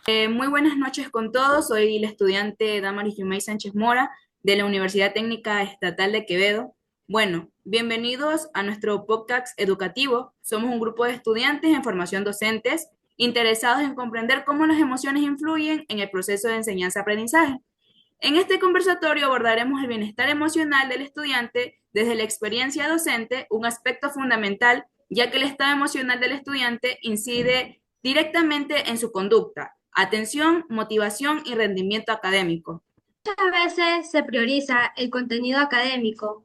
Muy buenas noches con todos. Soy la estudiante Damaris Yumey Sánchez Mora de la Universidad Técnica Estatal de Quevedo. Bueno, bienvenidos a nuestro podcast educativo. Somos un grupo de estudiantes en formación docentes interesados en comprender cómo las emociones influyen en el proceso de enseñanza-aprendizaje. En este conversatorio abordaremos el bienestar emocional del estudiante desde la experiencia docente, un aspecto fundamental, ya que el estado emocional del estudiante incide directamente en su conducta, atención, motivación y rendimiento académico. Muchas veces se prioriza el contenido académico,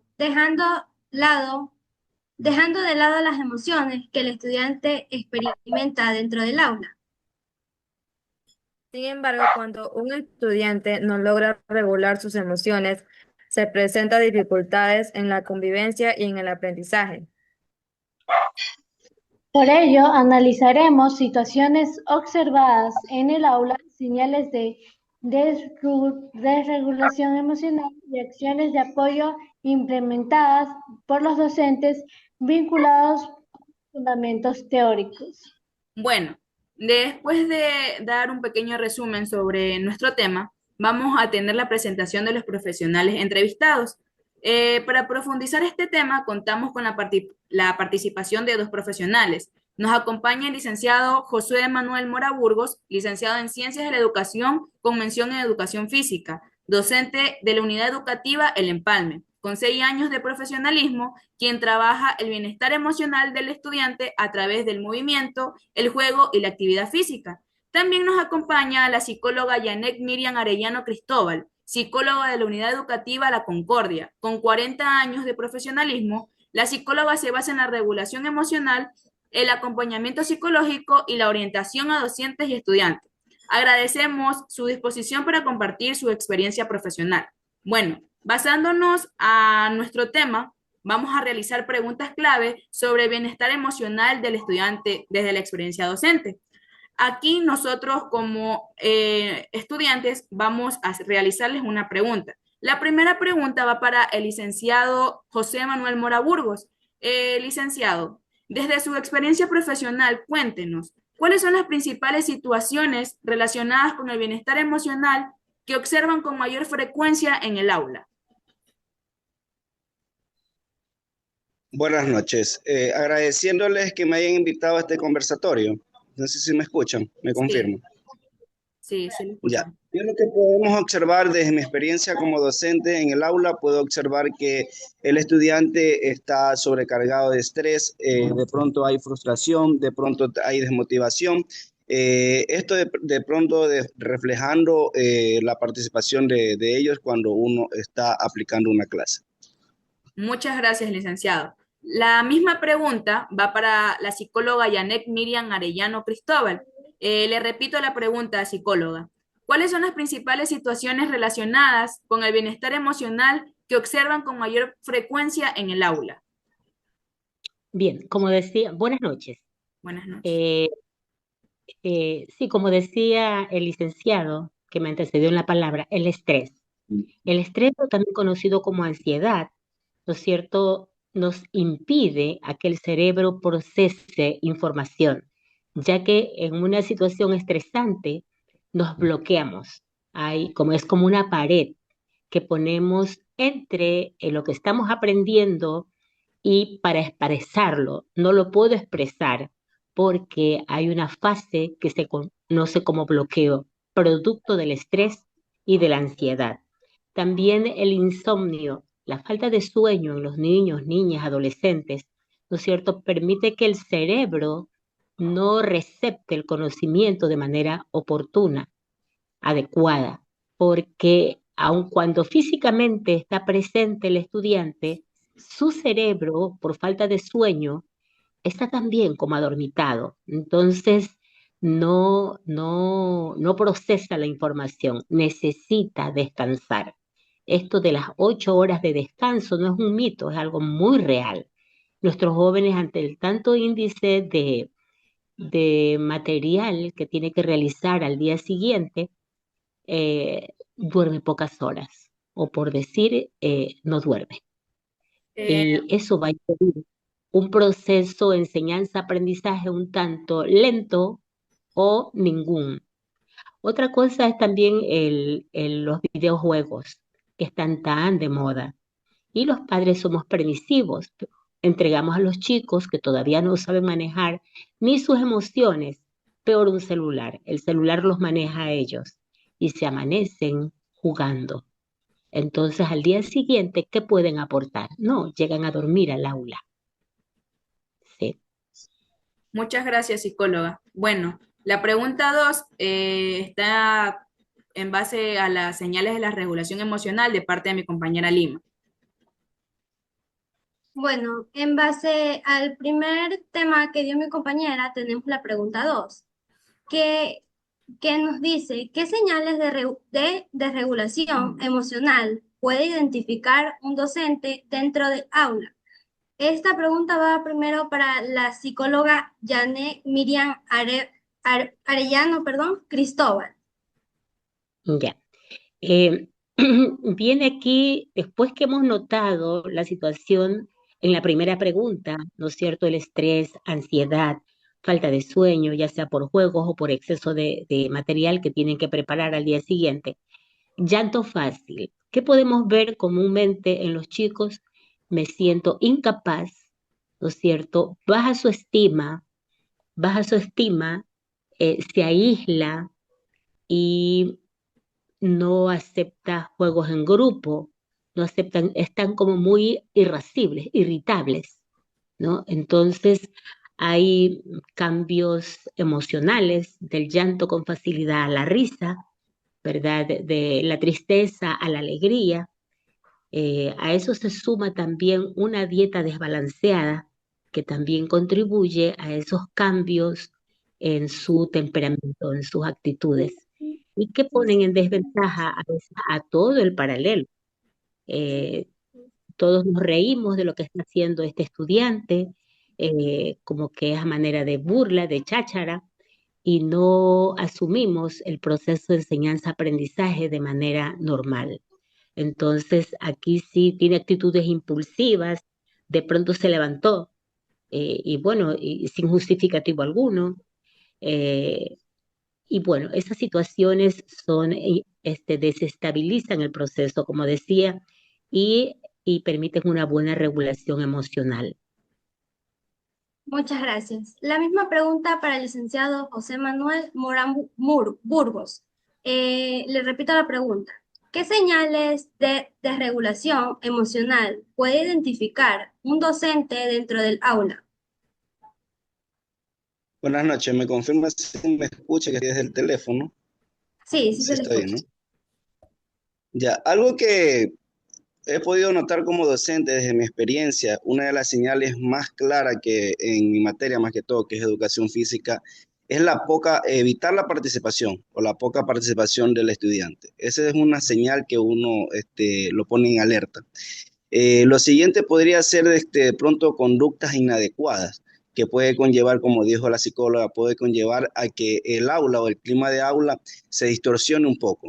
lado, dejando de lado las emociones que el estudiante experimenta dentro del aula. Sin embargo, cuando un estudiante no logra regular sus emociones, se presentan dificultades en la convivencia y en el aprendizaje. Por ello, analizaremos situaciones observadas en el aula, señales de desregulación emocional y acciones de apoyo implementadas por los docentes vinculados a fundamentos teóricos. Bueno, después de dar un pequeño resumen sobre nuestro tema, vamos a tener la presentación de los profesionales entrevistados. Para profundizar este tema, contamos con la participación de dos profesionales. Nos acompaña el licenciado Josué Manuel Mora Burgos, licenciado en Ciencias de la Educación con mención en Educación Física, docente de la Unidad Educativa El Empalme, con 6 años de profesionalismo, quien trabaja el bienestar emocional del estudiante a través del movimiento, el juego y la actividad física. También nos acompaña la psicóloga Yanek Miriam Arellano Cristóbal, psicóloga de la Unidad Educativa La Concordia. Con 40 años de profesionalismo, la psicóloga se basa en la regulación emocional, el acompañamiento psicológico y la orientación a docentes y estudiantes. Agradecemos su disposición para compartir su experiencia profesional. Bueno, basándonos a nuestro tema, vamos a realizar preguntas clave sobre el bienestar emocional del estudiante desde la experiencia docente. Aquí nosotros como estudiantes vamos a realizarles una pregunta. La primera pregunta va para el licenciado José Manuel Mora Burgos. Licenciado, desde su experiencia profesional, cuéntenos, ¿cuáles son las principales situaciones relacionadas con el bienestar emocional que observan con mayor frecuencia en el aula? Buenas noches. Agradeciéndoles que me hayan invitado a este conversatorio. No sé si me escuchan, me Sí, confirmo. sí, se lo Ya. escuchan. Yo lo que podemos observar desde mi experiencia como docente en el aula, puedo observar que el estudiante está sobrecargado de estrés, de pronto hay frustración, de pronto hay desmotivación. Esto de pronto reflejando la participación de ellos cuando uno está aplicando una clase. Muchas gracias, licenciado. La misma pregunta va para la psicóloga Yanek Miriam Arellano Cristóbal. Le repito la pregunta, psicóloga. ¿Cuáles son las principales situaciones relacionadas con el bienestar emocional que observan con mayor frecuencia en el aula? Bien, como decía, buenas noches. Buenas noches. Eh, sí, como decía el licenciado que me antecedió en la palabra, el estrés. El estrés, o también conocido como ansiedad, ¿no es cierto?, nos impide a que el cerebro procese información, ya que en una situación estresante nos bloqueamos. Es como una pared que ponemos entre lo que estamos aprendiendo y para expresarlo. No lo puedo expresar porque hay una fase que se conoce como bloqueo, producto del estrés y de la ansiedad. También el insomnio, la falta de sueño en los niños, niñas, adolescentes, ¿no es cierto?, permite que el cerebro no recepte el conocimiento de manera oportuna, adecuada, porque aun cuando físicamente está presente el estudiante, su cerebro, por falta de sueño, está también como adormitado. Entonces, no procesa la información, necesita descansar. Esto de las 8 horas de descanso no es un mito, es algo muy real. Nuestros jóvenes, ante el tanto índice de material que tiene que realizar al día siguiente, duerme pocas horas, o por decir, no duerme. Eh, Y eso va a impedir un proceso de enseñanza-aprendizaje un tanto lento o ningún. Otra cosa es también los videojuegos, que están tan de moda. Y los padres somos permisivos. Entregamos a los chicos que todavía no saben manejar ni sus emociones, peor un celular. El celular los maneja a ellos y se amanecen jugando. Entonces, al día siguiente, ¿qué pueden aportar? No, llegan a dormir al aula. Sí. Muchas gracias, psicóloga. Bueno, la pregunta 2 está en base a las señales de la regulación emocional de parte de mi compañera Lima. Bueno, en base al primer tema que dio mi compañera, tenemos la pregunta 2, que, que nos dice, ¿qué señales de regulación emocional puede identificar un docente dentro del aula? Esta pregunta va primero para la psicóloga Miriam Arellano, perdón, Cristóbal. Ya. Eh, Viene aquí, después que hemos notado la situación en la primera pregunta, ¿no es cierto? El estrés, ansiedad, falta de sueño, ya sea por juegos o por exceso de material que tienen que preparar al día siguiente. Llanto fácil. ¿Qué podemos ver comúnmente en los chicos? Me siento incapaz, ¿no es cierto? Baja su estima, se aísla y no acepta juegos en grupo, no aceptan, están como muy irascibles, irritables, ¿no? Entonces hay cambios emocionales del llanto con facilidad a la risa, ¿verdad? De la tristeza a la alegría. A eso se suma también una dieta desbalanceada que también contribuye a esos cambios en su temperamento, en sus actitudes, y que ponen en desventaja a veces a todo el paralelo. Eh, Todos nos reímos de lo que está haciendo este estudiante, como que es a manera de burla, de cháchara, y no asumimos el proceso de enseñanza-aprendizaje de manera normal. Entonces, aquí sí tiene actitudes impulsivas, de pronto se levantó y bueno, y sin justificativo alguno. eh, y bueno, esas situaciones son, desestabilizan el proceso, como decía, y permiten una buena regulación emocional. Muchas gracias. La misma pregunta para el licenciado José Manuel Morán Burgos. Le repito la pregunta. ¿Qué señales de desregulación emocional puede identificar un docente dentro del aula? Buenas noches, ¿me confirma si me escucha que es el teléfono? Sí, sí Sí, se le está bien, escucha. ¿no? Ya, algo que he podido notar como docente desde mi experiencia, una de las señales más claras que en mi materia, más que todo, que es educación física, es evitar la participación o la poca participación del estudiante. Esa es una señal que uno lo pone en alerta. Lo siguiente podría ser de pronto conductas inadecuadas, que puede conllevar, como dijo la psicóloga, puede conllevar a que el aula o el clima de aula se distorsione un poco.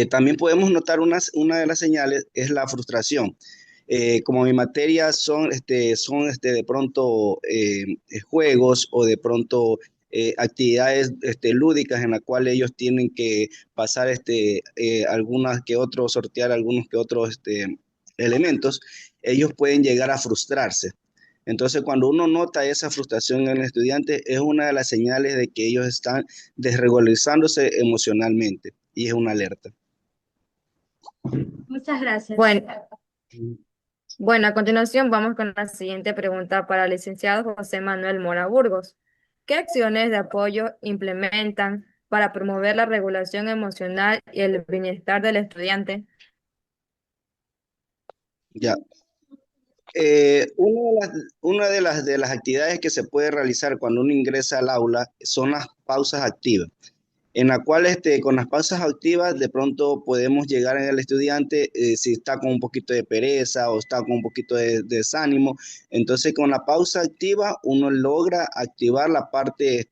También podemos notar una de las señales es la frustración. Como mi materia de pronto juegos o de pronto actividades lúdicas en las cuales ellos tienen que pasar algunas que otros, sortear algunos que otros elementos, ellos pueden llegar a frustrarse. Entonces, cuando uno nota esa frustración en el estudiante, es una de las señales de que ellos están desregularizándose emocionalmente y es una alerta. Muchas gracias. Bueno, a continuación vamos con la siguiente pregunta para el licenciado José Manuel Mora Burgos. ¿Qué acciones de apoyo implementan para promover la regulación emocional y el bienestar del estudiante? Ya. Una de las actividades que se puede realizar cuando uno ingresa al aula son las pausas activas, en la cual con las pausas activas de pronto podemos llegar en el estudiante si está con un poquito de pereza o está con un poquito de desánimo. Entonces con la pausa activa uno logra activar la parte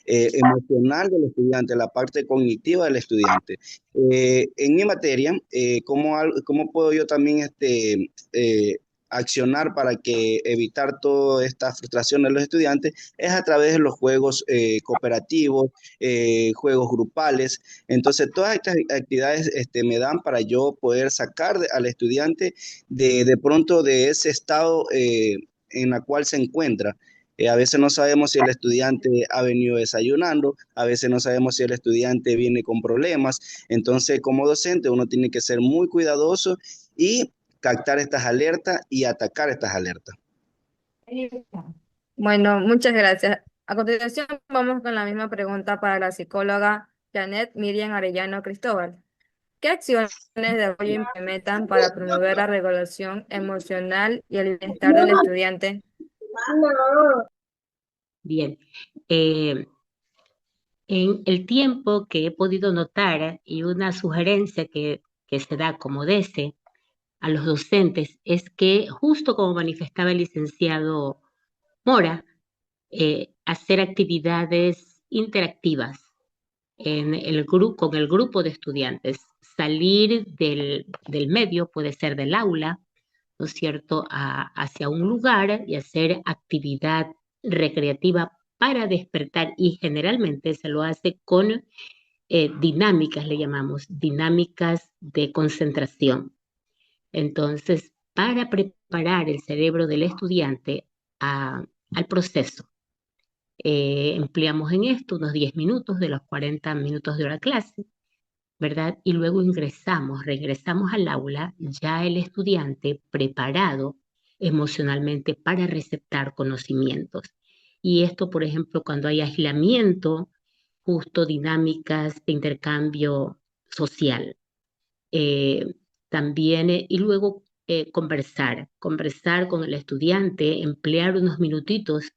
emocional del estudiante, la parte cognitiva del estudiante. En mi materia, ¿cómo puedo yo también accionar para que evitar toda esta frustración de los estudiantes es a través de los juegos cooperativos, juegos grupales. Entonces, todas estas actividades me dan para yo poder sacar al estudiante de pronto de ese estado en la cual se encuentra. A veces no sabemos si el estudiante ha venido desayunando, a veces no sabemos si el estudiante viene con problemas. Entonces, como docente, uno tiene que ser muy cuidadoso y captar estas alertas y atacar estas alertas. Bueno, muchas gracias. A continuación, vamos con la misma pregunta para la psicóloga Janet Miriam Arellano Cristóbal. ¿Qué acciones de apoyo implementan para promover la regulación emocional y el bienestar del estudiante? Bien. En el tiempo que he podido notar y una sugerencia que se da como DESE a los docentes es que, justo como manifestaba el licenciado Mora, hacer actividades interactivas con el grupo de estudiantes, salir del medio, puede ser del aula, ¿no es cierto?, hacia un lugar y hacer actividad recreativa para despertar, y generalmente se lo hace con dinámicas, le llamamos, dinámicas de concentración. Entonces, para preparar el cerebro del estudiante al proceso, empleamos en esto unos 10 minutos de los 40 minutos de hora clase, ¿verdad? Y luego regresamos al aula, ya el estudiante preparado emocionalmente para receptar conocimientos. Y esto, por ejemplo, cuando hay aislamiento, justo dinámicas de intercambio social. También, y luego conversar con el estudiante, emplear unos minutitos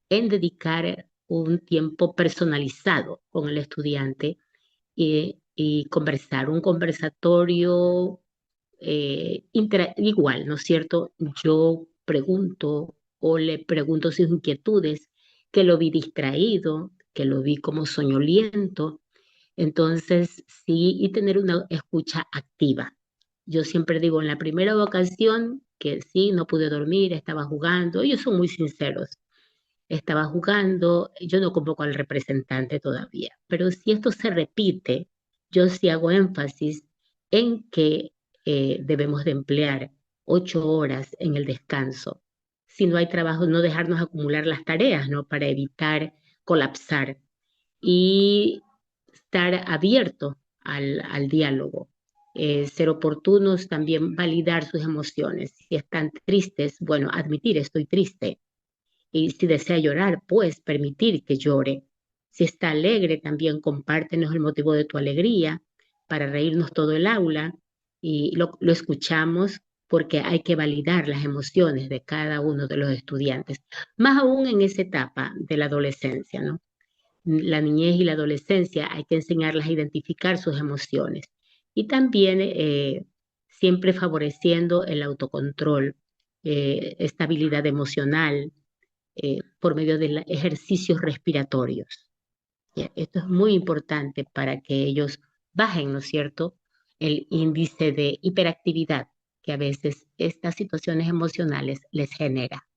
en dedicar un tiempo personalizado con el estudiante y conversar, un conversatorio igual, ¿no es cierto? Yo pregunto o le pregunto sus inquietudes, que lo vi distraído, que lo vi como soñoliento. Entonces, sí, y tener una escucha activa. Yo siempre digo, en la primera ocasión que sí, no pude dormir, estaba jugando, ellos son muy sinceros, estaba jugando, yo no convoco al representante todavía, pero si esto se repite, yo sí hago énfasis en que debemos de emplear 8 horas en el descanso. Si no hay trabajo, no dejarnos acumular las tareas, ¿no? Para evitar colapsar y estar abierto al diálogo. Ser oportunos, también validar sus emociones. Si están tristes, bueno, admitir estoy triste. Y si desea llorar, pues permitir que llore. Si está alegre, también compártenos el motivo de tu alegría para reírnos todo el aula y lo escuchamos, porque hay que validar las emociones de cada uno de los estudiantes, más aún en esa etapa de la adolescencia, ¿no? La niñez y la adolescencia hay que enseñarlas a identificar sus emociones y también siempre favoreciendo el autocontrol, estabilidad emocional, por medio de ejercicios respiratorios. ¿Ya? Esto es muy importante para que ellos bajen, ¿no es cierto?, el índice de hiperactividad que a veces estas situaciones emocionales les genera.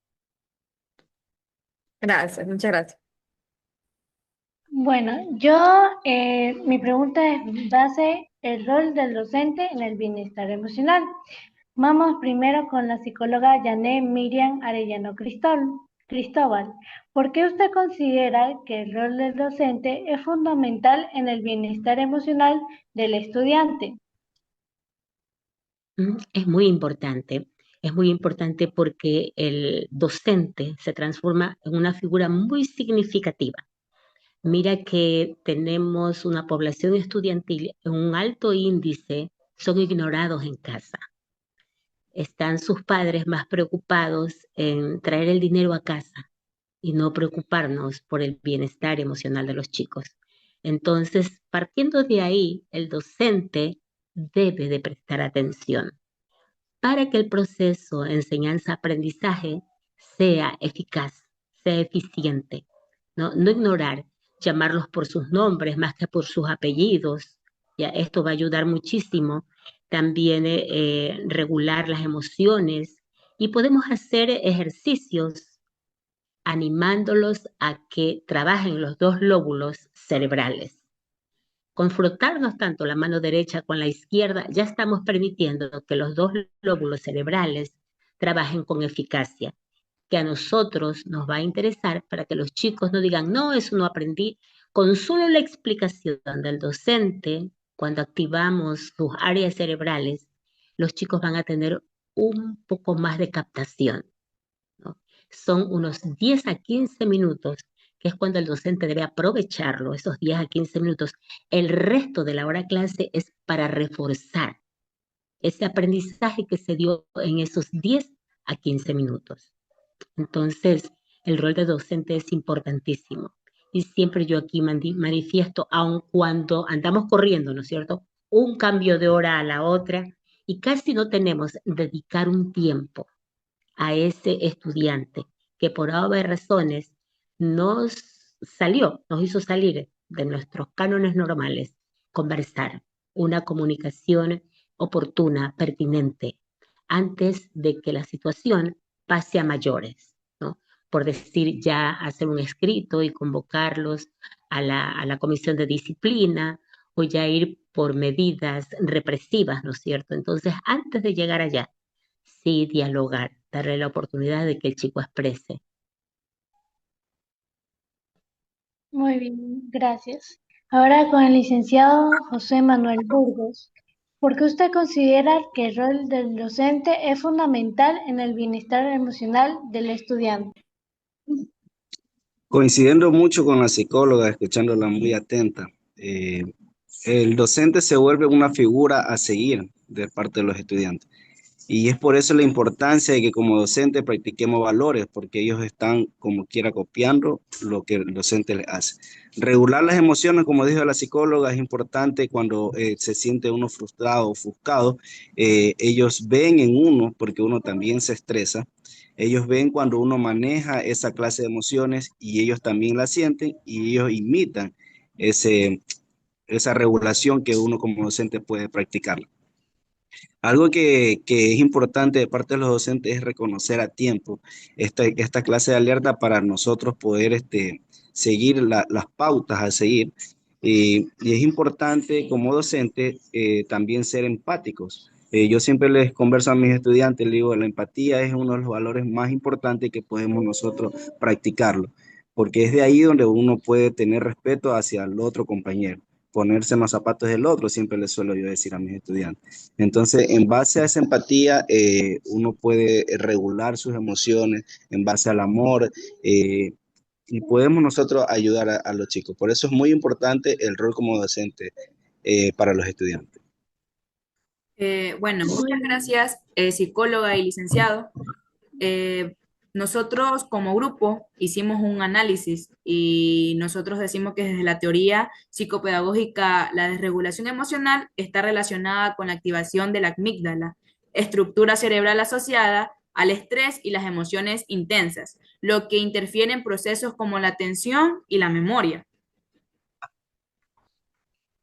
Gracias, muchas gracias. Bueno, mi pregunta es base el rol del docente en el bienestar emocional. Vamos primero con la psicóloga Janet Miriam Arellano Cristóbal. ¿Por qué usted considera que el rol del docente es fundamental en el bienestar emocional del estudiante? Es muy importante porque el docente se transforma en una figura muy significativa. Mira que tenemos una población estudiantil en un alto índice, son ignorados en casa. Están sus padres más preocupados en traer el dinero a casa y no preocuparnos por el bienestar emocional de los chicos. Entonces, partiendo de ahí, el docente debe de prestar atención para que el proceso de enseñanza-aprendizaje sea eficaz, sea eficiente. No ignorar, llamarlos por sus nombres más que por sus apellidos. Ya, esto va a ayudar muchísimo. También regular las emociones Y podemos hacer ejercicios animándolos a que trabajen los dos lóbulos cerebrales. Con frotarnos tanto la mano derecha con la izquierda, ya estamos permitiendo que los dos lóbulos cerebrales trabajen con eficacia, que a nosotros nos va a interesar para que los chicos no digan, no, eso no aprendí. Con solo la explicación del docente, cuando activamos sus áreas cerebrales, los chicos van a tener un poco más de captación, ¿no? Son unos 10 a 15 minutos, que es cuando el docente debe aprovecharlo, esos 10 a 15 minutos. El resto de la hora clase es para reforzar ese aprendizaje que se dio en esos 10 a 15 minutos. Entonces, el rol de docente es importantísimo. Y siempre yo aquí manifiesto, aun cuando andamos corriendo, ¿no es cierto? Un cambio de hora a la otra y casi no tenemos dedicar un tiempo a ese estudiante que por haber razones nos nos hizo salir de nuestros cánones normales, conversar, una comunicación oportuna, pertinente, antes de que la situación pase a mayores, ¿no? Por decir, ya hacer un escrito y convocarlos a la comisión de disciplina o ya ir por medidas represivas, ¿no es cierto? Entonces, antes de llegar allá, sí, dialogar, darle la oportunidad de que el chico exprese. Muy bien, gracias. Ahora con el licenciado José Manuel Burgos. ¿Por qué usted considera que el rol del docente es fundamental en el bienestar emocional del estudiante? Coincidiendo mucho con la psicóloga, escuchándola muy atenta, el docente se vuelve una figura a seguir de parte de los estudiantes. Y es por eso la importancia de que como docente practiquemos valores, porque ellos están como quiera copiando lo que el docente les hace. Regular las emociones, como dijo la psicóloga, es importante cuando se siente uno frustrado o ofuscado. Ellos ven en uno, porque uno también se estresa, ellos ven cuando uno maneja esa clase de emociones y ellos también la sienten y ellos imitan ese, esa regulación que uno como docente puede practicar. Algo que es importante de parte de los docentes es reconocer a tiempo esta clase de alerta para nosotros poder seguir las pautas a seguir. Y es importante como docente también ser empáticos. Yo siempre les converso a mis estudiantes, les digo, la empatía es uno de los valores más importantes que podemos nosotros practicarlo, porque es de ahí donde uno puede tener respeto hacia el otro compañero, ponerse en los zapatos del otro, siempre les suelo yo decir a mis estudiantes. Entonces, en base a esa empatía, uno puede regular sus emociones en base al amor y podemos nosotros ayudar a los chicos. Por eso es muy importante el rol como docente para los estudiantes. Bueno, muchas gracias, psicóloga y licenciado. Eh, Nosotros como grupo hicimos un análisis y nosotros decimos que desde la teoría psicopedagógica la desregulación emocional está relacionada con la activación de la amígdala, estructura cerebral asociada al estrés y las emociones intensas, lo que interfiere en procesos como la atención y la memoria.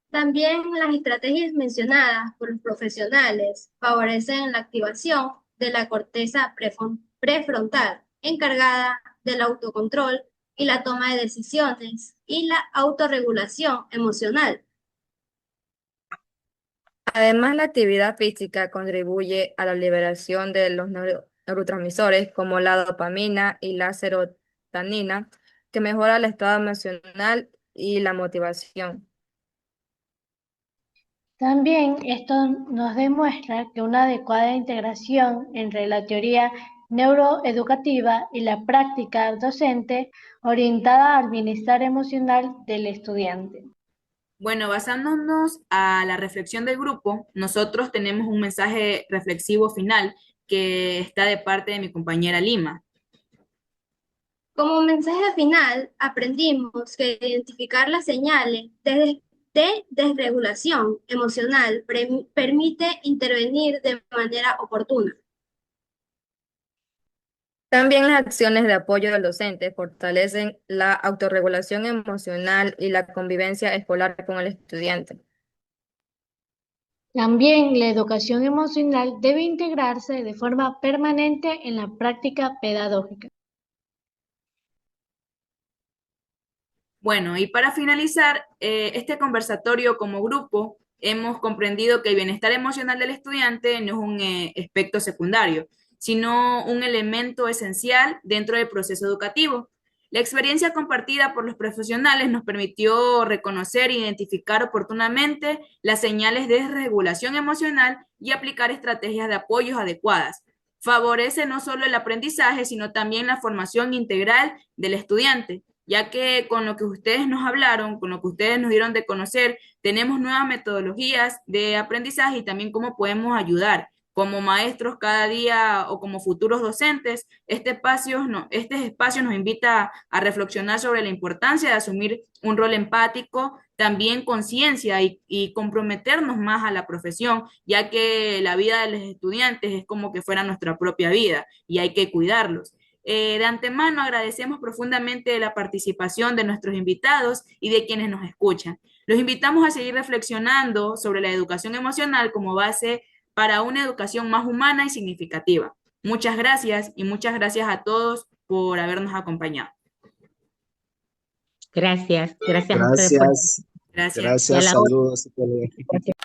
También las estrategias mencionadas por los profesionales favorecen la activación de la corteza prefrontal, encargada del autocontrol y la toma de decisiones y la autorregulación emocional. Además, la actividad física contribuye a la liberación de los neurotransmisores como la dopamina y la serotonina, que mejora el estado emocional y la motivación. También esto nos demuestra que una adecuada integración entre la teoría neuroeducativa y la práctica docente orientada al bienestar emocional del estudiante. Bueno, basándonos a la reflexión del grupo, nosotros tenemos un mensaje reflexivo final que está de parte de mi compañera Lima. Como mensaje final, aprendimos que identificar las señales de desregulación emocional permite intervenir de manera oportuna. También las acciones de apoyo del docente fortalecen la autorregulación emocional y la convivencia escolar con el estudiante. También la educación emocional debe integrarse de forma permanente en la práctica pedagógica. Bueno, y para finalizar, este conversatorio como grupo, hemos comprendido que el bienestar emocional del estudiante no es un aspecto secundario, sino un elemento esencial dentro del proceso educativo. La experiencia compartida por los profesionales nos permitió reconocer e identificar oportunamente las señales de desregulación emocional y aplicar estrategias de apoyos adecuadas. Favorece no solo el aprendizaje, sino también la formación integral del estudiante, ya que con lo que ustedes nos hablaron, con lo que ustedes nos dieron de conocer, tenemos nuevas metodologías de aprendizaje y también cómo podemos ayudar como maestros cada día o como futuros docentes. Este espacio nos invita a reflexionar sobre la importancia de asumir un rol empático, también conciencia y comprometernos más a la profesión, ya que la vida de los estudiantes es como que fuera nuestra propia vida y hay que cuidarlos. De antemano agradecemos profundamente la participación de nuestros invitados y de quienes nos escuchan. Los invitamos a seguir reflexionando sobre la educación emocional como base para una educación más humana y significativa. Muchas gracias y muchas gracias a todos por habernos acompañado. Gracias a ustedes por... Gracias, Gracias. Y a gracias, la hora. saludos. Gracias.